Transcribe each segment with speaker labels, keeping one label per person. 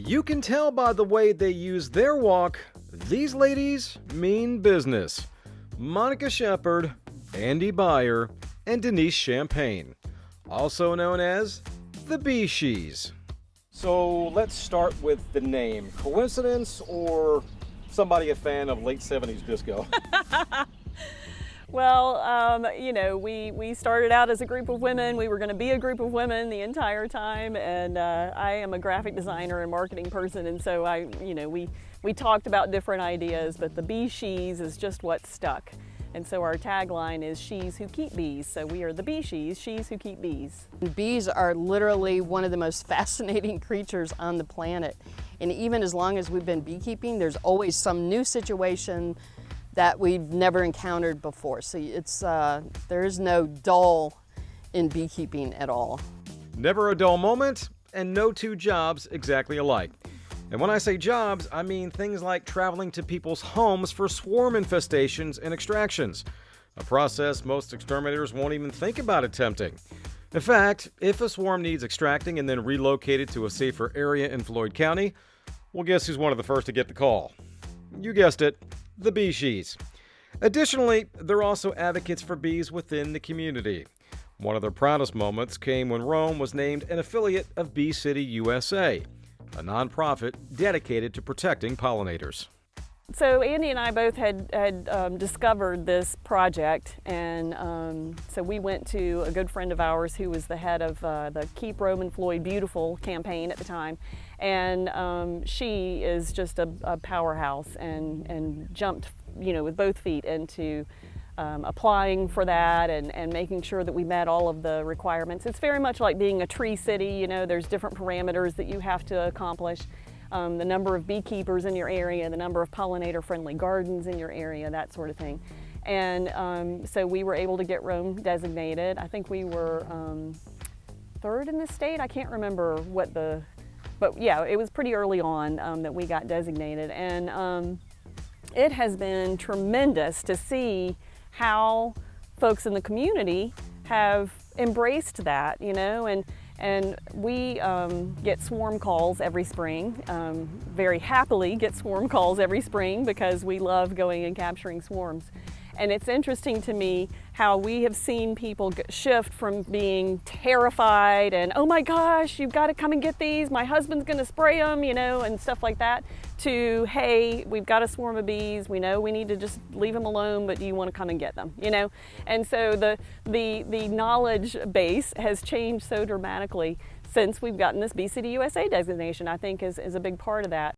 Speaker 1: You can tell by the way they use their walk, these ladies mean business. Monica Shepard, Andy Byer, and Denise Champagne, also known as the Bee Shees. So let's start with the name. Coincidence or somebody a fan of late 70s disco?
Speaker 2: Well, we started out as a group of women. We were going to be a group of women the entire time, and I am a graphic designer and marketing person, and so we talked about different ideas, but the Bee Shees is just what stuck. And so our tagline is She's Who Keep Bees. So we are the Bee She's Who Keep Bees.
Speaker 3: Bees are literally one of the most fascinating creatures on the planet. And even as long as we've been beekeeping, there's always some new situation that we've never encountered before. So there is no dull in beekeeping at all.
Speaker 1: Never a dull moment, and no two jobs exactly alike. And when I say jobs, I mean things like traveling to people's homes for swarm infestations and extractions, a process most exterminators won't even think about attempting. In fact, if a swarm needs extracting and then relocated to a safer area in Floyd County, well, guess who's one of the first to get the call? You guessed it, the Bee Shees. Additionally, they're also advocates for bees within the community. One of their proudest moments came when Rome was named an affiliate of Bee City USA, a nonprofit dedicated to protecting pollinators.
Speaker 2: So Andy and I both had discovered this project, and so we went to a good friend of ours who was the head of the Keep Rome and Floyd Beautiful campaign at the time, and she is just a powerhouse and jumped, with both feet into applying for that and making sure that we met all of the requirements. It's very much like being a tree city. There's different parameters that you have to accomplish. The number of beekeepers in your area, the number of pollinator-friendly gardens in your area, that sort of thing. And so we were able to get Rome designated. I think we were third in the state. I can't remember but yeah, it was pretty early on that we got designated. And it has been tremendous to see how folks in the community have embraced that, and we get swarm calls every spring, very happily get swarm calls every spring because we love going and capturing swarms. And it's interesting to me how we have seen people shift from being terrified and, oh my gosh, you've got to come and get these, my husband's going to spray them, and stuff like that, to, hey, we've got a swarm of bees, we know we need to just leave them alone, but do you want to come and get them, And so the knowledge base has changed so dramatically since we've gotten this Bee City USA designation, I think is a big part of that.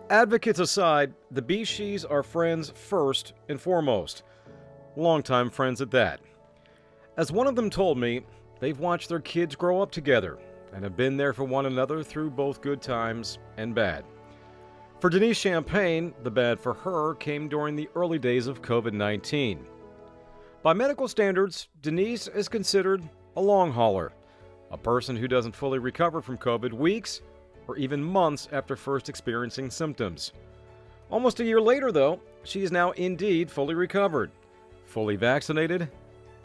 Speaker 1: Advocates aside, the Bee Shees are friends first and foremost. Longtime friends at that. As one of them told me, they've watched their kids grow up together and have been there for one another through both good times and bad. For Denise Champagne, the bad for her came during the early days of COVID-19. By medical standards, Denise is considered a long hauler, a person who doesn't fully recover from COVID weeks or even months after first experiencing symptoms. Almost a year later, though, she is now indeed fully recovered, fully vaccinated,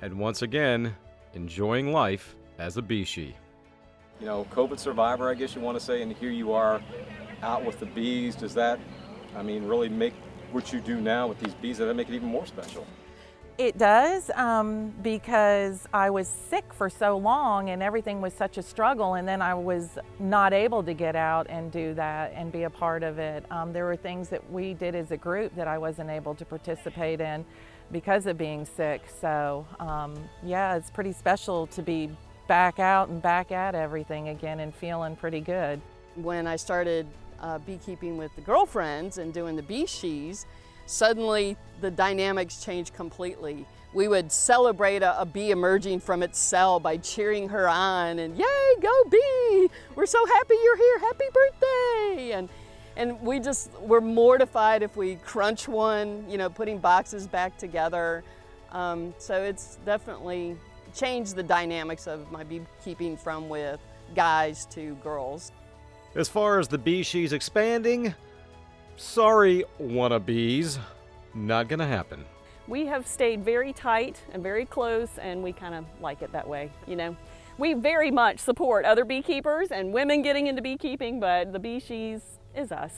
Speaker 1: and once again, enjoying life as a bee she. COVID survivor, I guess you want to say, and here you are out with the bees. Does that, really make what you do now with these bees, does that make it even more special?
Speaker 4: It does, because I was sick for so long and everything was such a struggle, and then I was not able to get out and do that and be a part of it. There were things that we did as a group that I wasn't able to participate in because of being sick. So yeah, it's pretty special to be back out and back at everything again and feeling pretty good.
Speaker 3: When I started beekeeping with the girlfriends and doing the Bee Shees, suddenly the dynamics changed completely. We would celebrate a bee emerging from its cell by cheering her on and, yay, go bee! We're so happy you're here, happy birthday! And we just were mortified if we crunch one, putting boxes back together. So it's definitely changed the dynamics of my beekeeping from with guys to girls.
Speaker 1: As far as the Bee She's expanding, sorry, wannabes, not gonna happen.
Speaker 2: We have stayed very tight and very close, and we kind of like it that way, you know. We very much support other beekeepers and women getting into beekeeping, but the Bee Shees is us.